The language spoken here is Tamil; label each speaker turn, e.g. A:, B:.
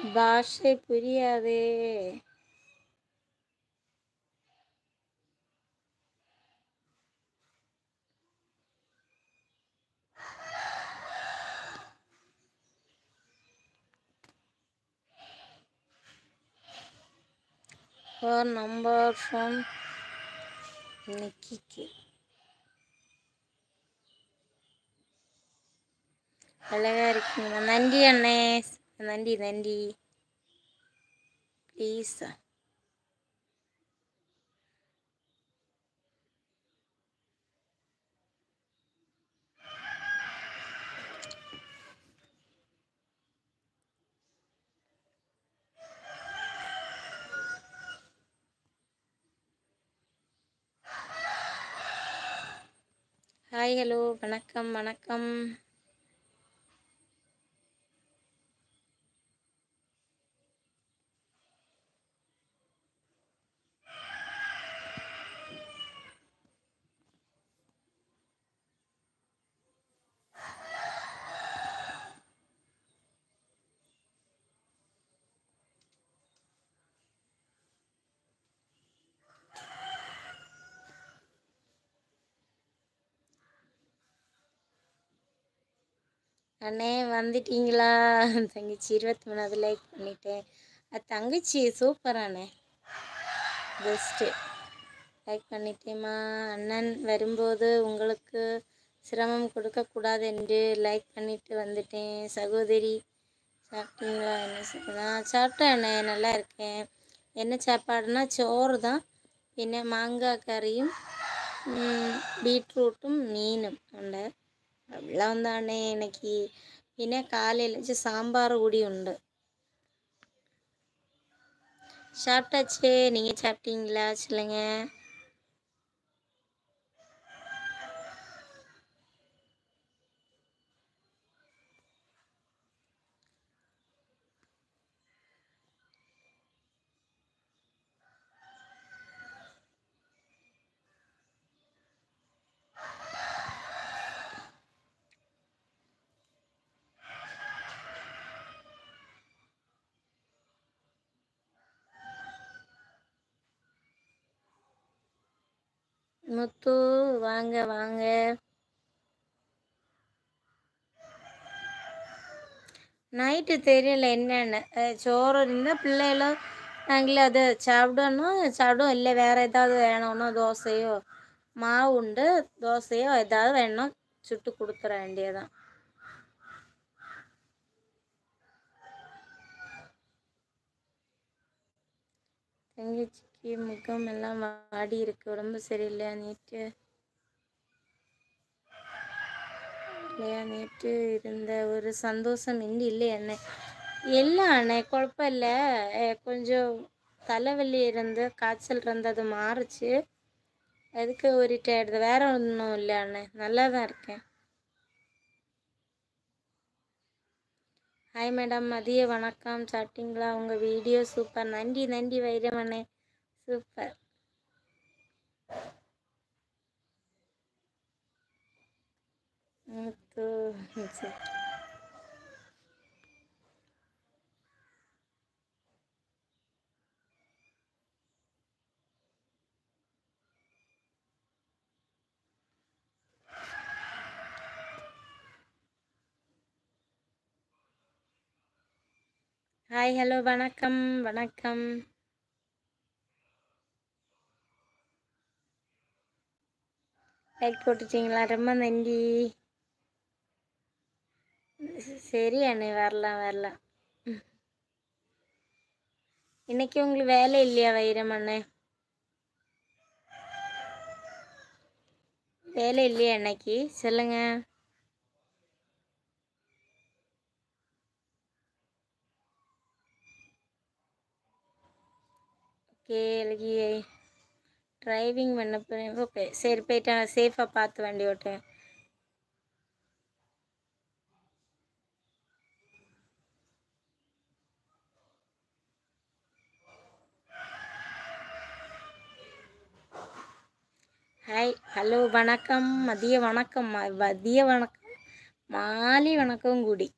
A: பாஷை புரியாதே. Her number from Nikki. அழகா இருக்கீங்க. நன்றி அண்ணே, நன்றி நன்றி. ப்ளீஸ். ஹாய் ஹலோ வணக்கம் வணக்கம். அண்ணே வந்துட்டீங்களா? தங்கச்சி 23வது லைக் பண்ணிட்டேன். தங்கச்சி சூப்பர் அண்ணே, பெஸ்ட்டு. லைக் பண்ணிட்டேம்மா. அண்ணன் வரும்போது உங்களுக்கு சிரமம் கொடுக்கக்கூடாது என்று லைக் பண்ணிட்டு வந்துட்டேன். சகோதரி சாப்பிட்டீங்களா? என்ன நான் சாப்பிட்டேன் அண்ணே, நல்லா இருக்கேன். என்ன சாப்பாடுனா சோறு தான், பின்ன மாங்காய் கறியும் பீட்ரூட்டும் மீனும் உண்டு. அவ்வளோதான் தானே இன்னைக்கு. പിന്നെ காலையில் சாம்பார் கூடி உண்டு. சாப்பிட்டாச்சு. நீங்கள் சாப்பிட்டீங்களா? சொல்லுங்க. முத்து வாங்க வாங்க. நைட்டு தெரியல என்னென்னு. சோறு இருந்தால் பிள்ளைகளும் நாங்களே அதை சாப்பிடுவோம். இல்லை வேறு ஏதாவது வேணும்னா தோசையோ மாவு உண்டு, தோசையோ ஏதாவது வேணும்னா சுட்டு கொடுத்துற வேண்டியதான். தங்கச்சிக்கு முகம் எல்லாம் வாடி இருக்கு, உடம்பு சரியில்லையா? நேற்று இருந்த ஒரு சந்தோஷம் இன்று இல்லை அண்ணே. இல்லை அண்ணே, குழப்பம் இல்லை. கொஞ்சம் தலைவலி இருந்து காய்ச்சல் இருந்து அது மாறுச்சு, அதுக்கு ஒரு டயர்டு. வேற ஒன்றும் இல்லை அண்ணே, நல்லா தான் இருக்கேன். ஹாய் மேடம், மதிய வணக்கம். சாப்பிட்டீங்களா? உங்கள் வீடியோ சூப்பர். நன்றி நன்றி வைரமண்ணே, சூப்பர். சரி. ஹாய் ஹலோ வணக்கம் வணக்கம். லைக் போட்டுட்டீங்களா? ரொம்ப நன்றி. சரி அண்ணே, வரலாம். இன்னைக்கு உங்களுக்கு வேலை இல்லையா வைரம் அண்ணே? வேலை இல்லையா இன்னைக்கு? சொல்லுங்க. ஓகே, டிரைவிங் பண்ண போகிறேன். ஓகே சரி, போயிட்டேன். சேஃபாக பார்த்து வண்டி ஓட்டுவேன். ஹாய் ஹலோ வணக்கம். மதிய வணக்கம், மாலை வணக்கம் கூடி.